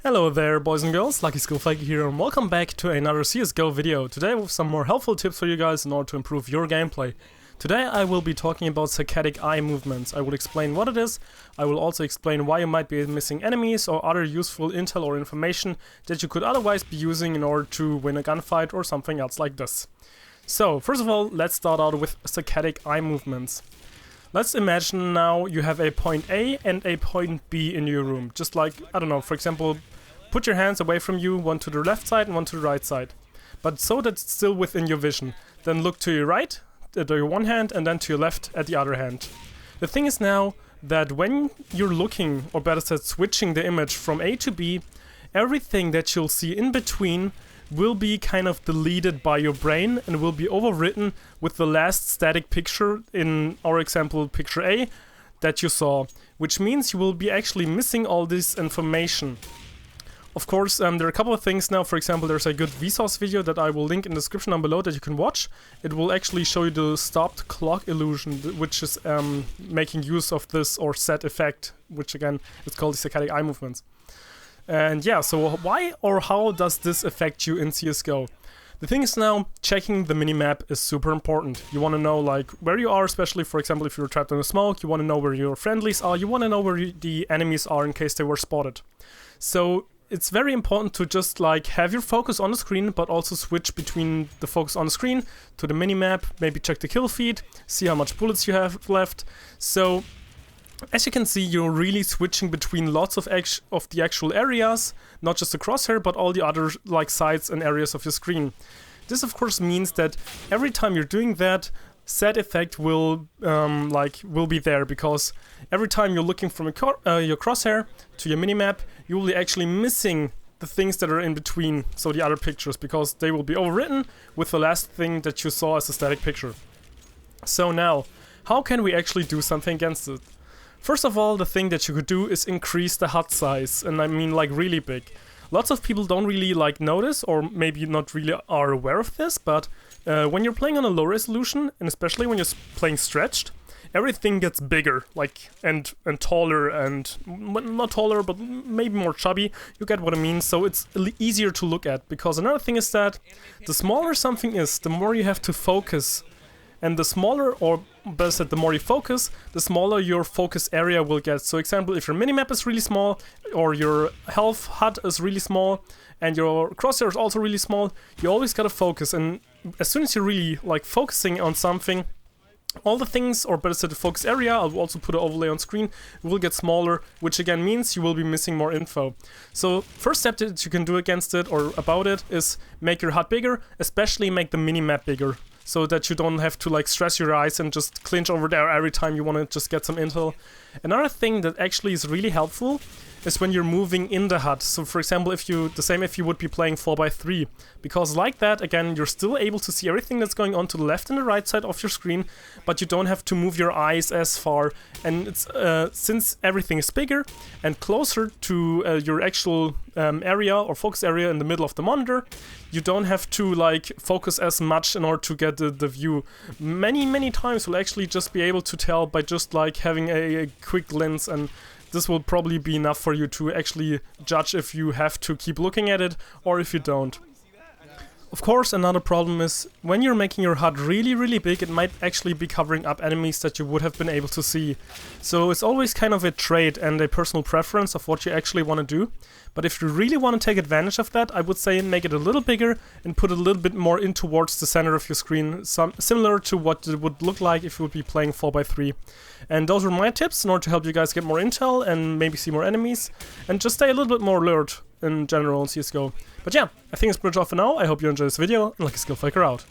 Hello there boys and girls, luckySkillFaker here and welcome back to another CSGO video. Today with some more helpful tips for you guys in order to improve your gameplay. Today I will be talking about saccadic eye movements. I will explain what it is, I will also explain why you might be missing enemies or other useful intel or information that you could otherwise be using in order to win a gunfight or something else like this. So first of all, let's start out with saccadic eye movements. Let's imagine now you have a point A and a point B in your room. Just like, I don't know, for example, put your hands away from you, one to the left side and one to the right side. But so that it's still within your vision. Then look to your right, to your one hand, and then to your left at the other hand. The thing is now that when you're looking, or better said switching the image from A to B, everything that you'll see in between will be kind of deleted by your brain and will be overwritten with the last static picture, in our example picture A, that you saw, which means you will be actually missing all this information. Of course, there are a couple of things now. For example, there's a good Vsauce video that I will link in the description down below that you can watch. It will actually show you the stopped clock illusion, which is making use of this or set effect, which again is called the saccadic eye movements. And yeah, so why or how does this affect you in CSGO? The thing is now, checking the minimap is super important. You want to know like where you are, especially for example if you're trapped in the smoke, you want to know where your friendlies are, you want to know where the enemies are in case they were spotted. So it's very important to just like have your focus on the screen, but also switch between the focus on the screen to the minimap, maybe check the kill feed, see how much bullets you have left. So as you can see, you're really switching between lots of the actual areas, not just the crosshair, but all the other like sides and areas of your screen. This of course means that every time you're doing that, set effect will be there, because every time you're looking from your crosshair to your minimap, you will be actually missing the things that are in between, so the other pictures, because they will be overwritten with the last thing that you saw as a static picture. So now, how can we actually do something against it? First of all, the thing that you could do is increase the HUD size, and I mean like really big. Lots of people don't really like notice, or maybe not really are aware of this, but when you're playing on a low resolution, and especially when you're playing stretched, everything gets bigger, like and taller, and not taller, but maybe more chubby. You get what I mean. So it's easier to look at, because another thing is that the smaller something is, the more you have to focus. And the smaller, or better said, the more you focus, the smaller your focus area will get. So example, if your minimap is really small, or your health HUD is really small, and your crosshair is also really small, you always gotta focus. And as soon as you're really like focusing on something, all the things, or better said the focus area, I'll also put an overlay on screen, will get smaller, which again means you will be missing more info. So first step that you can do against it, or about it, is make your HUD bigger, especially make the minimap bigger, so that you don't have to like stress your eyes and just clinch over there every time you want to just get some intel. Another thing that actually is really helpful is when you're moving in the HUD. So for example, if you would be playing 4x3, because like that, again, you're still able to see everything that's going on to the left and the right side of your screen, but you don't have to move your eyes as far. And it's since everything is bigger and closer to your actual area or focus area in the middle of the monitor, you don't have to like focus as much in order to get the view. Many times you'll actually just be able to tell by just like having a quick glance, and this will probably be enough for you to actually judge if you have to keep looking at it or if you don't. Of course, another problem is when you're making your HUD really big, it might actually be covering up enemies that you would have been able to see. So it's always kind of a trade and a personal preference of what you actually want to do. But if you really want to take advantage of that, I would say make it a little bigger and put a little bit more in towards the center of your screen, similar to what it would look like if you would be playing 4x3. And those were my tips in order to help you guys get more intel and maybe see more enemies, and just stay a little bit more alert in general in CSGO. But yeah, I think it's pretty much all for now. I hope you enjoyed this video, and luckySkillFaker out.